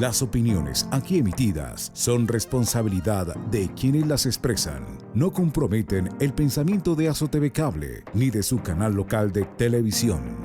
Las opiniones aquí emitidas son responsabilidad de quienes las expresan. No comprometen el pensamiento de AzoTV Cable ni de su canal local de televisión.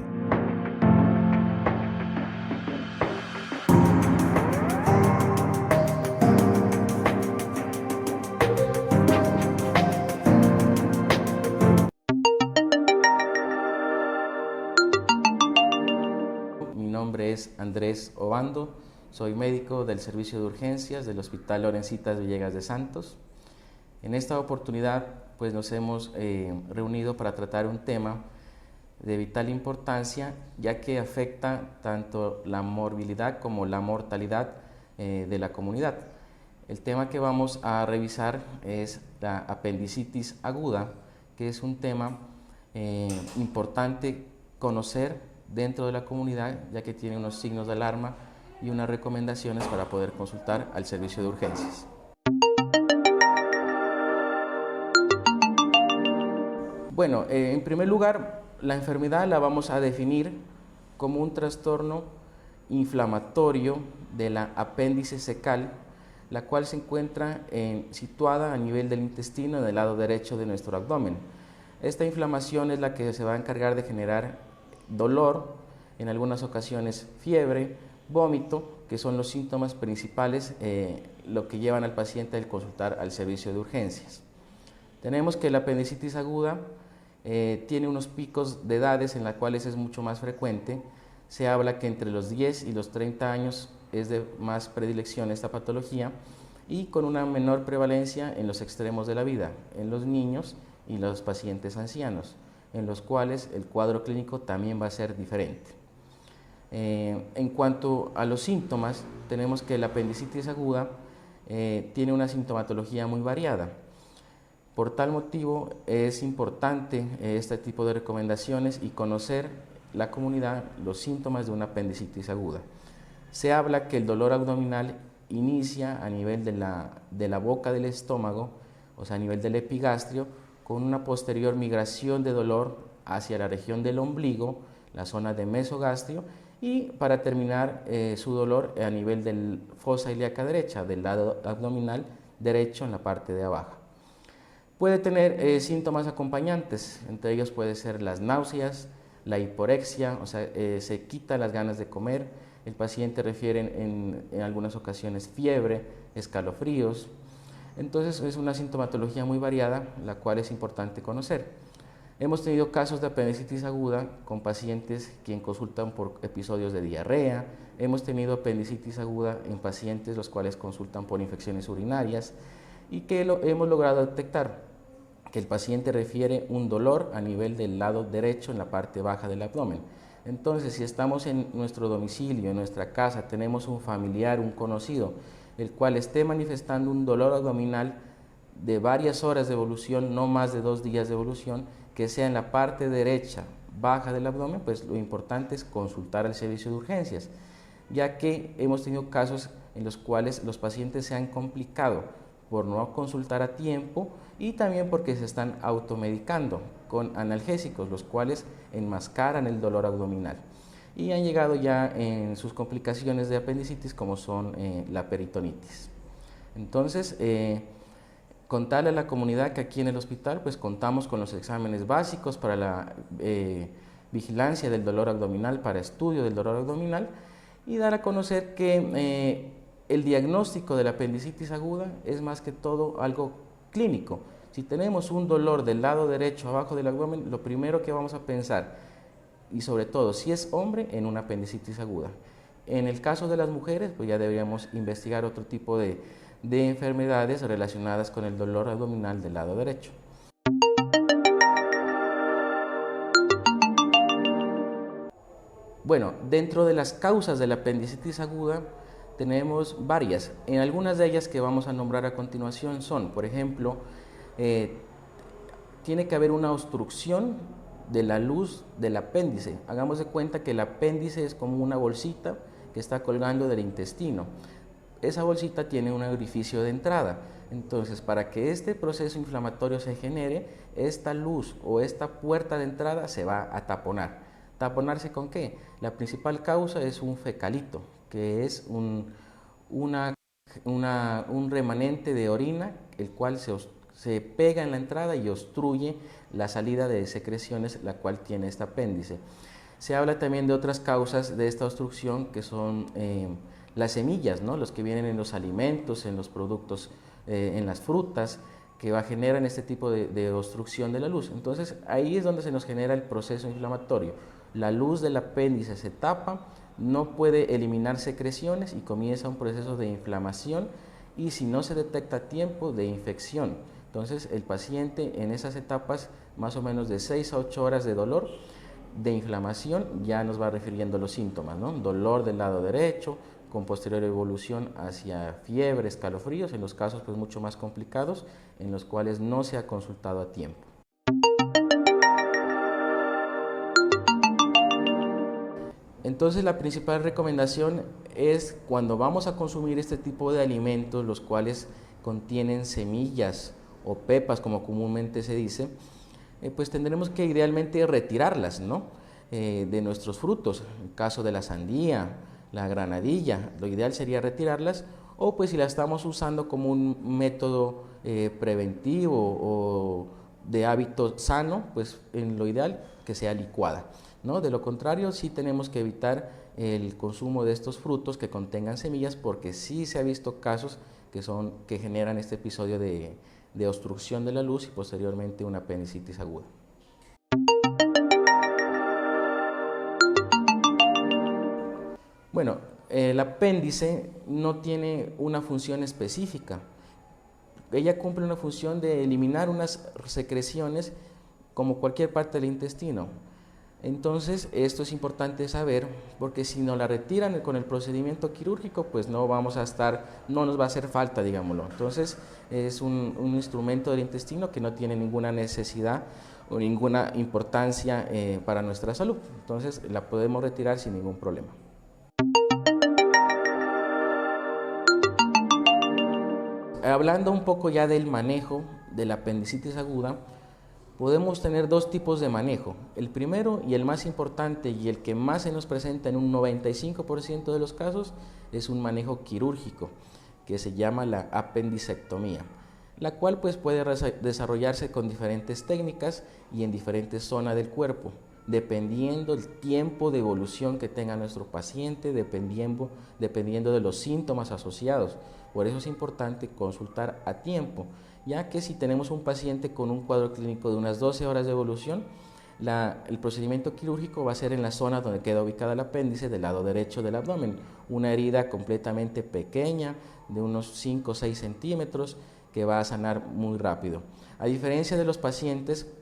Mi nombre es Andrés Obando, soy médico del Servicio de Urgencias del Hospital Lorencitas Villegas de Santos. En esta oportunidad pues nos hemos reunido para tratar un tema de vital importancia, ya que afecta tanto la morbilidad como la mortalidad de la comunidad. El tema que vamos a revisar es la apendicitis aguda, que es un tema importante conocer dentro de la comunidad, ya que tiene unos signos de alarma y unas recomendaciones para poder consultar al servicio de urgencias. Bueno, en primer lugar, la enfermedad la vamos a definir como un trastorno inflamatorio de la apéndice cecal, la cual se encuentra situada a nivel del intestino en el lado derecho de nuestro abdomen. Esta inflamación es la que se va a encargar de generar dolor, en algunas ocasiones fiebre, vómito, que son los síntomas principales, lo que llevan al paciente a consultar al servicio de urgencias. Tenemos que la apendicitis aguda tiene unos picos de edades en las cuales es mucho más frecuente. Se habla que entre los 10 y los 30 años es de más predilección esta patología y con una menor prevalencia en los extremos de la vida, en los niños y los pacientes ancianos, en los cuales el cuadro clínico también va a ser diferente. En cuanto a los síntomas, tenemos que la apendicitis aguda tiene una sintomatología muy variada. Por tal motivo es importante este tipo de recomendaciones y conocer la comunidad los síntomas de una apendicitis aguda. Se habla que el dolor abdominal inicia a nivel de la boca del estómago, o sea, a nivel del epigastrio, con una posterior migración de dolor hacia la región del ombligo, la zona de mesogastrio, y para terminar su dolor a nivel del fosa ilíaca derecha, del lado abdominal derecho en la parte de abajo. Puede tener síntomas acompañantes, entre ellos puede ser las náuseas, la hiporexia, o sea, se quita las ganas de comer, el paciente refiere en algunas ocasiones fiebre, escalofríos. Entonces es una sintomatología muy variada, la cual es importante conocer. Hemos tenido casos de apendicitis aguda con pacientes quien consultan por episodios de diarrea, hemos tenido apendicitis aguda en pacientes los cuales consultan por infecciones urinarias y que hemos logrado detectar que el paciente refiere un dolor a nivel del lado derecho en la parte baja del abdomen. Entonces, si estamos en nuestro domicilio, en nuestra casa, tenemos un familiar, un conocido, el cual esté manifestando un dolor abdominal de varias horas de evolución, no más de 2 días de evolución, que sea en la parte derecha baja del abdomen, pues lo importante es consultar al servicio de urgencias, ya que hemos tenido casos en los cuales los pacientes se han complicado por no consultar a tiempo y también porque se están automedicando con analgésicos, los cuales enmascaran el dolor abdominal. Y han llegado ya en sus complicaciones de apendicitis como son la peritonitis. Entonces, contarle a la comunidad que aquí en el hospital pues contamos con los exámenes básicos para la vigilancia del dolor abdominal, para estudio del dolor abdominal y dar a conocer que el diagnóstico de la apendicitis aguda es más que todo algo clínico. Si tenemos un dolor del lado derecho abajo del abdomen, lo primero que vamos a pensar, y sobre todo si es hombre, en una apendicitis aguda. En el caso de las mujeres, pues ya deberíamos investigar otro tipo de enfermedades relacionadas con el dolor abdominal del lado derecho. Bueno, dentro de las causas de la apendicitis aguda tenemos varias. En algunas de ellas que vamos a nombrar a continuación son, por ejemplo, tiene que haber una obstrucción de la luz del apéndice. Hagamos de cuenta que el apéndice es como una bolsita que está colgando del intestino. Esa bolsita tiene un orificio de entrada. Entonces, para que este proceso inflamatorio se genere, esta luz o esta puerta de entrada se va a taponar. ¿Taponarse con qué? La principal causa es un fecalito, que es un remanente de orina, el cual se pega en la entrada y obstruye la salida de secreciones, la cual tiene este apéndice. Se habla también de otras causas de esta obstrucción, que son las semillas, ¿no? Los que vienen en los alimentos, en los productos, en las frutas, que generan este tipo de obstrucción de la luz. Entonces ahí es donde se nos genera el proceso inflamatorio. La luz del apéndice se tapa, no puede eliminar secreciones y comienza un proceso de inflamación, y si no se detecta a tiempo, de infección. Entonces el paciente en esas etapas, más o menos de 6 a 8 horas de dolor, de inflamación, ya nos va refiriendo los síntomas, ¿no? Dolor del lado derecho, con posterior evolución hacia fiebre, escalofríos, en los casos pues mucho más complicados, en los cuales no se ha consultado a tiempo. Entonces la principal recomendación es, cuando vamos a consumir este tipo de alimentos, los cuales contienen semillas o pepas, como comúnmente se dice, pues tendremos que idealmente retirarlas, ¿no? De nuestros frutos. En el caso de la sandía, la granadilla, lo ideal sería retirarlas, o pues si la estamos usando como un método preventivo o de hábito sano, pues en lo ideal que sea licuada, ¿no? De lo contrario, sí tenemos que evitar el consumo de estos frutos que contengan semillas, porque sí se ha visto casos que generan este episodio de obstrucción de la luz y posteriormente una apendicitis aguda. Bueno, el apéndice no tiene una función específica. Ella cumple una función de eliminar unas secreciones como cualquier parte del intestino. Entonces, esto es importante saber, porque si nos la retiran con el procedimiento quirúrgico, pues no nos va a hacer falta, digámoslo. Entonces, es un instrumento del intestino que no tiene ninguna necesidad o ninguna importancia para nuestra salud. Entonces, la podemos retirar sin ningún problema. Hablando un poco ya del manejo de la apendicitis aguda, podemos tener dos tipos de manejo. El primero y el más importante, y el que más se nos presenta en un 95% de los casos, es un manejo quirúrgico, que se llama la apendicectomía, la cual pues puede desarrollarse con diferentes técnicas y en diferentes zonas del cuerpo, dependiendo del tiempo de evolución que tenga nuestro paciente, dependiendo de los síntomas asociados. Por eso es importante consultar a tiempo, ya que si tenemos un paciente con un cuadro clínico de unas 12 horas de evolución, el procedimiento quirúrgico va a ser en la zona donde queda ubicada el apéndice, del lado derecho del abdomen, una herida completamente pequeña, de unos 5 o 6 centímetros, que va a sanar muy rápido. A diferencia de los pacientes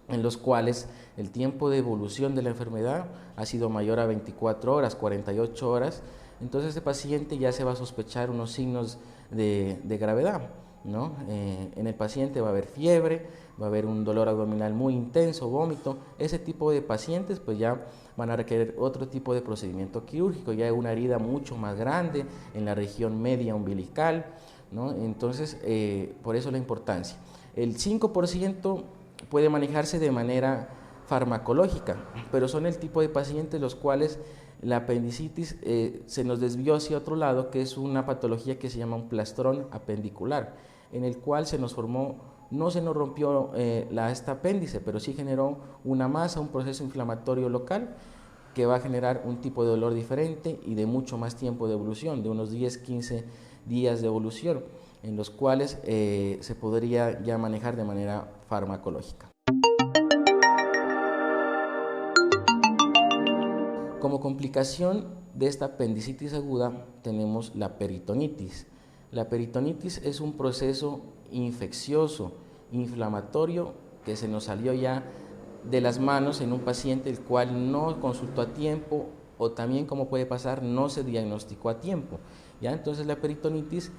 en los cuales el tiempo de evolución de la enfermedad ha sido mayor a 24 horas, 48 horas, entonces este paciente ya se va a sospechar unos signos de gravedad, ¿no? En el paciente va a haber fiebre, va a haber un dolor abdominal muy intenso, vómito. Ese tipo de pacientes pues ya van a requerir otro tipo de procedimiento quirúrgico, ya una herida mucho más grande en la región media umbilical, ¿no? Entonces, por eso la importancia. El 5% puede manejarse de manera farmacológica, pero son el tipo de pacientes los cuales la apendicitis se nos desvió hacia otro lado, que es una patología que se llama un plastrón apendicular, en el cual no se nos rompió este apéndice, pero sí generó una masa, un proceso inflamatorio local que va a generar un tipo de dolor diferente y de mucho más tiempo de evolución, de unos 10-15 días de evolución, en los cuales se podría ya manejar de manera farmacológica. Como complicación de esta apendicitis aguda tenemos la peritonitis. La peritonitis es un proceso infeccioso, inflamatorio, que se nos salió ya de las manos en un paciente el cual no consultó a tiempo, o también, como puede pasar, no se diagnosticó a tiempo. ¿Ya? Entonces la peritonitis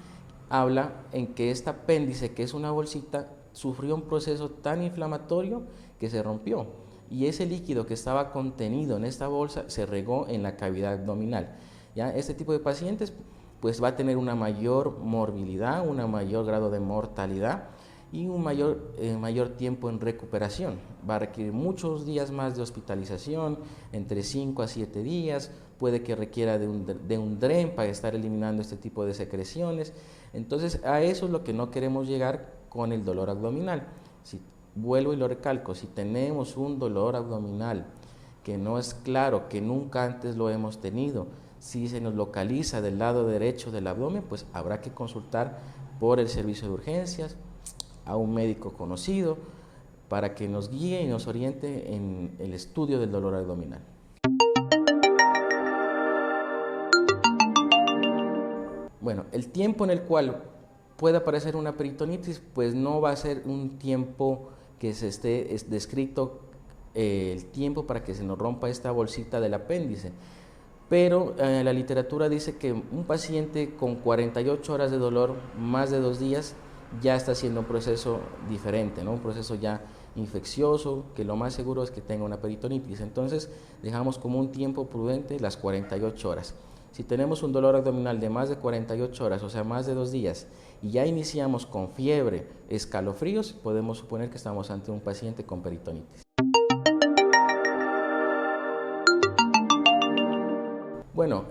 habla en que este apéndice, que es una bolsita, sufrió un proceso tan inflamatorio que se rompió, y ese líquido que estaba contenido en esta bolsa se regó en la cavidad abdominal. ¿Ya? Este tipo de pacientes pues va a tener una mayor morbilidad, un mayor grado de mortalidad, y un mayor tiempo en recuperación. Va a requerir muchos días más de hospitalización, entre 5 a 7 días, puede que requiera de un DREN para estar eliminando este tipo de secreciones. Entonces, a eso es lo que no queremos llegar con el dolor abdominal. Si vuelvo y lo recalco, si tenemos un dolor abdominal que no es claro, que nunca antes lo hemos tenido, si se nos localiza del lado derecho del abdomen, pues habrá que consultar por el servicio de urgencias a un médico conocido para que nos guíe y nos oriente en el estudio del dolor abdominal. Bueno, el tiempo en el cual puede aparecer una peritonitis, pues no va a ser un tiempo que se esté descrito el tiempo para que se nos rompa esta bolsita del apéndice, pero la literatura dice que un paciente con 48 horas de dolor, más de 2 días, ya está haciendo un proceso diferente, ¿no? Un proceso ya infeccioso, que lo más seguro es que tenga una peritonitis. Entonces dejamos como un tiempo prudente las 48 horas. Si tenemos un dolor abdominal de más de 48 horas, o sea, más de 2 días, y ya iniciamos con fiebre, escalofríos, podemos suponer que estamos ante un paciente con peritonitis. Bueno,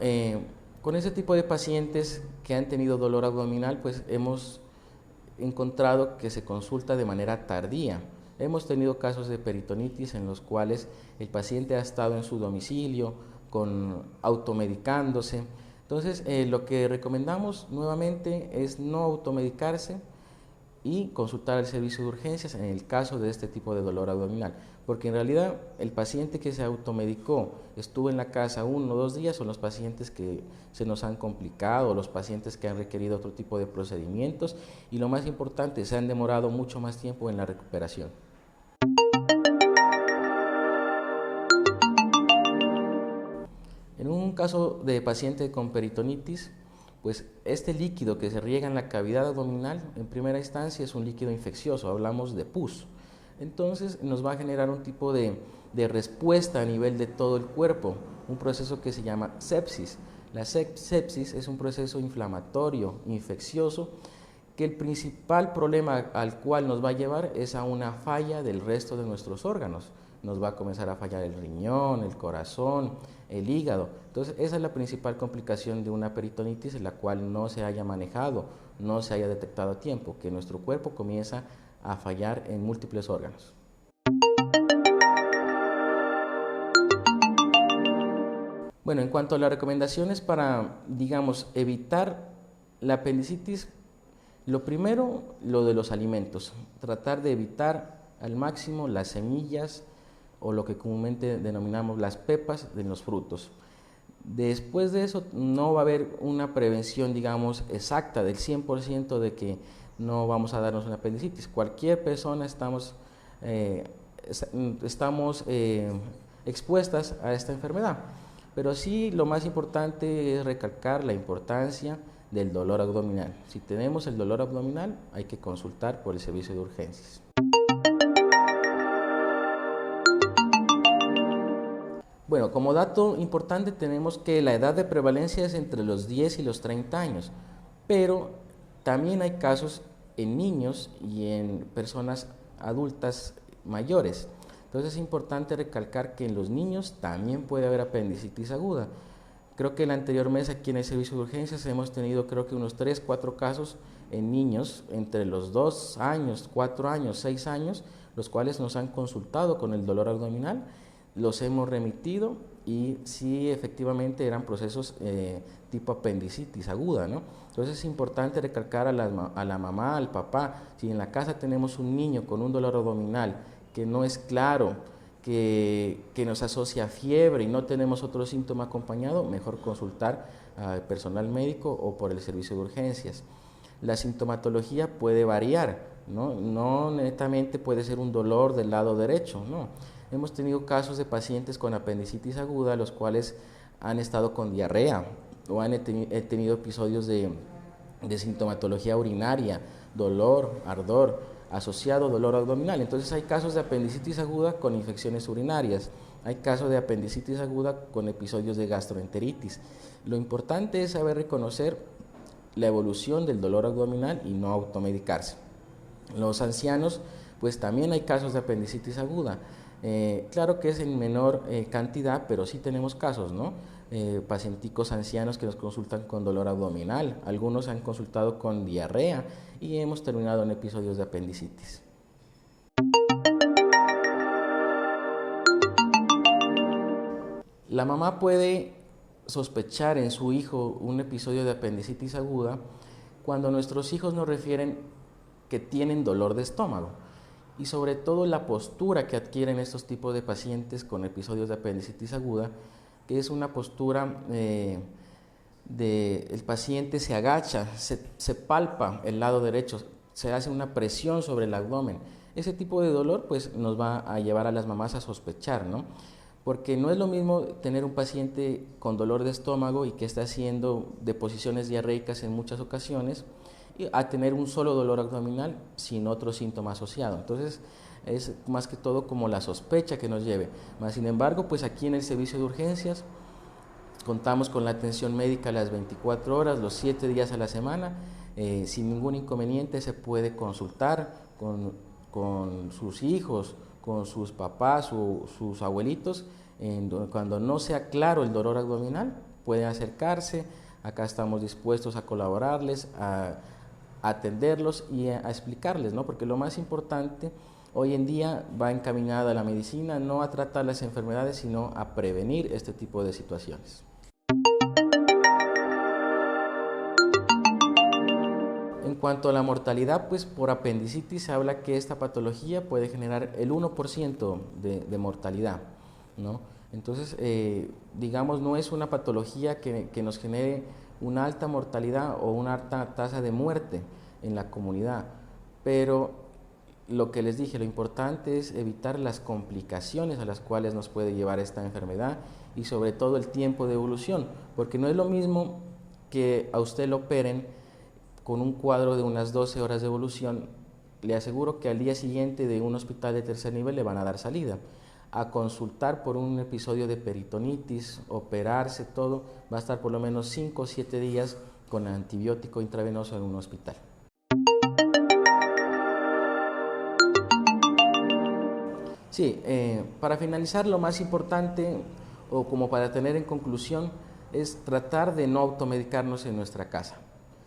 con ese tipo de pacientes que han tenido dolor abdominal, pues hemos encontrado que se consulta de manera tardía. Hemos tenido casos de peritonitis en los cuales el paciente ha estado en su domicilio, automedicándose. Entonces, lo que recomendamos nuevamente es no automedicarse y consultar el servicio de urgencias en el caso de este tipo de dolor abdominal, porque en realidad el paciente que se automedicó, estuvo en la casa 1 o 2 días, son los pacientes que se nos han complicado, los pacientes que han requerido otro tipo de procedimientos y lo más importante, se han demorado mucho más tiempo en la recuperación. En un caso de paciente con peritonitis, pues este líquido que se riega en la cavidad abdominal, en primera instancia es un líquido infeccioso, hablamos de pus. Entonces nos va a generar un tipo de respuesta a nivel de todo el cuerpo, un proceso que se llama sepsis. La sepsis es un proceso inflamatorio, infeccioso, que el principal problema al cual nos va a llevar es a una falla del resto de nuestros órganos. Nos va a comenzar a fallar el riñón, el corazón, el hígado. Entonces esa es la principal complicación de una peritonitis, en la cual no se haya manejado, no se haya detectado a tiempo, que nuestro cuerpo comienza a fallar en múltiples órganos. Bueno, en cuanto a las recomendaciones para, digamos, evitar la apendicitis, lo primero, lo de los alimentos, tratar de evitar al máximo las semillas o lo que comúnmente denominamos las pepas de los frutos. Después de eso no va a haber una prevención, digamos, exacta del 100% de que no vamos a darnos una apendicitis. Cualquier persona estamos expuestas a esta enfermedad, pero sí lo más importante es recalcar la importancia del dolor abdominal. Si tenemos el dolor abdominal, hay que consultar por el servicio de urgencias. Bueno, como dato importante tenemos que la edad de prevalencia es entre los 10 y los 30 años, pero también hay casos en niños y en personas adultas mayores. Entonces es importante recalcar que en los niños también puede haber apendicitis aguda. Creo que el anterior mes aquí en el servicio de urgencias hemos tenido creo que unos 3, 4 casos en niños entre los 2 años, 4 años, 6 años, los cuales nos han consultado con el dolor abdominal, los hemos remitido y sí efectivamente eran procesos tipo apendicitis aguda, ¿no? Entonces es importante recalcar a la mamá, al papá, si en la casa tenemos un niño con un dolor abdominal que no es claro, que nos asocia a fiebre y no tenemos otro síntoma acompañado, mejor consultar al personal médico o por el servicio de urgencias. La sintomatología puede variar, no netamente puede ser un dolor del lado derecho, no. Hemos tenido casos de pacientes con apendicitis aguda, los cuales han estado con diarrea o han tenido episodios de sintomatología urinaria, dolor, ardor, asociado dolor abdominal. Entonces hay casos de apendicitis aguda con infecciones urinarias, hay casos de apendicitis aguda con episodios de gastroenteritis. Lo importante es saber reconocer la evolución del dolor abdominal y no automedicarse. Los ancianos, pues también hay casos de apendicitis aguda. Claro que es en menor cantidad, pero sí tenemos casos, ¿no? Pacienticos ancianos que nos consultan con dolor abdominal, algunos han consultado con diarrea y hemos terminado en episodios de apendicitis. La mamá puede sospechar en su hijo un episodio de apendicitis aguda cuando nuestros hijos nos refieren que tienen dolor de estómago y sobre todo la postura que adquieren estos tipos de pacientes con episodios de apendicitis aguda, que es una postura el paciente se agacha, se palpa el lado derecho, se hace una presión sobre el abdomen. Ese tipo de dolor pues nos va a llevar a las mamás a sospechar, ¿no? Porque no es lo mismo tener un paciente con dolor de estómago y que está haciendo deposiciones diarreicas en muchas ocasiones a tener un solo dolor abdominal sin otro síntoma asociado. Entonces es más que todo como la sospecha que nos lleve. Sin embargo, pues aquí en el servicio de urgencias contamos con la atención médica las 24 horas, los 7 días a la semana, sin ningún inconveniente se puede consultar con sus hijos, con sus papás o sus abuelitos, cuando no sea claro el dolor abdominal, pueden acercarse, acá estamos dispuestos a colaborarles, a atenderlos y a explicarles, ¿no? Porque lo más importante hoy en día va encaminada a la medicina, no a tratar las enfermedades, sino a prevenir este tipo de situaciones. En cuanto a la mortalidad, pues por apendicitis se habla que esta patología puede generar el 1% de mortalidad, ¿no? Entonces, digamos, no es una patología que nos genere una alta mortalidad o una alta tasa de muerte en la comunidad, pero lo que les dije, lo importante es evitar las complicaciones a las cuales nos puede llevar esta enfermedad y sobre todo el tiempo de evolución, porque no es lo mismo que a usted lo operen con un cuadro de unas 12 horas de evolución, le aseguro que al día siguiente de un hospital de tercer nivel le van a dar salida. A consultar por un episodio de peritonitis, operarse, todo, va a estar por lo menos 5 o 7 días con antibiótico intravenoso en un hospital. Sí, para finalizar, lo más importante, o como para tener en conclusión, es tratar de no automedicarnos en nuestra casa.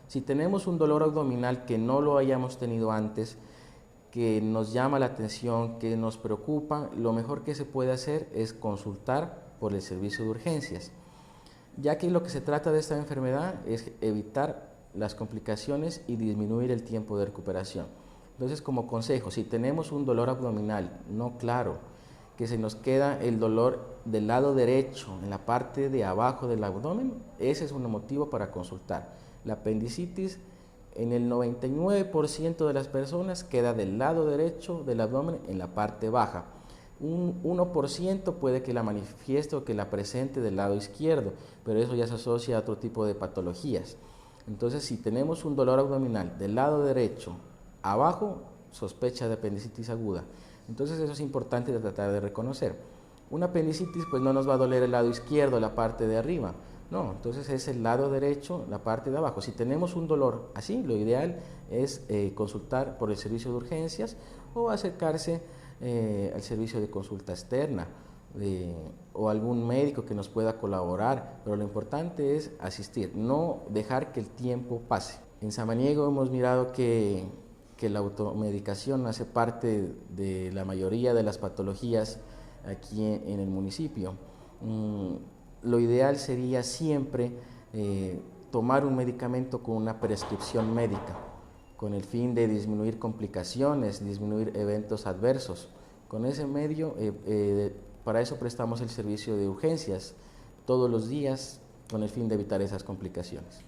Si tenemos un dolor abdominal que no lo hayamos tenido antes, que nos llama la atención, que nos preocupa, lo mejor que se puede hacer es consultar por el servicio de urgencias, ya que lo que se trata de esta enfermedad es evitar las complicaciones y disminuir el tiempo de recuperación. Entonces, como consejo, si tenemos un dolor abdominal no claro, que se nos queda el dolor del lado derecho, en la parte de abajo del abdomen, ese es un motivo para consultar. La apendicitis en el 99% de las personas queda del lado derecho del abdomen en la parte baja. Un 1% puede que la manifieste o que la presente del lado izquierdo, pero eso ya se asocia a otro tipo de patologías. Entonces, si tenemos un dolor abdominal del lado derecho abajo, sospecha de apendicitis aguda. Entonces, eso es importante de tratar de reconocer. Una apendicitis pues no nos va a doler el lado izquierdo, la parte de arriba. No, entonces es el lado derecho, la parte de abajo. Si tenemos un dolor así, lo ideal es consultar por el servicio de urgencias o acercarse al servicio de consulta externa o algún médico que nos pueda colaborar, pero lo importante es asistir, no dejar que el tiempo pase. En Samaniego hemos mirado que la automedicación hace parte de la mayoría de las patologías aquí en el municipio. Lo ideal sería siempre tomar un medicamento con una prescripción médica, con el fin de disminuir complicaciones, disminuir eventos adversos. Con ese medio, para eso prestamos el servicio de urgencias todos los días, con el fin de evitar esas complicaciones.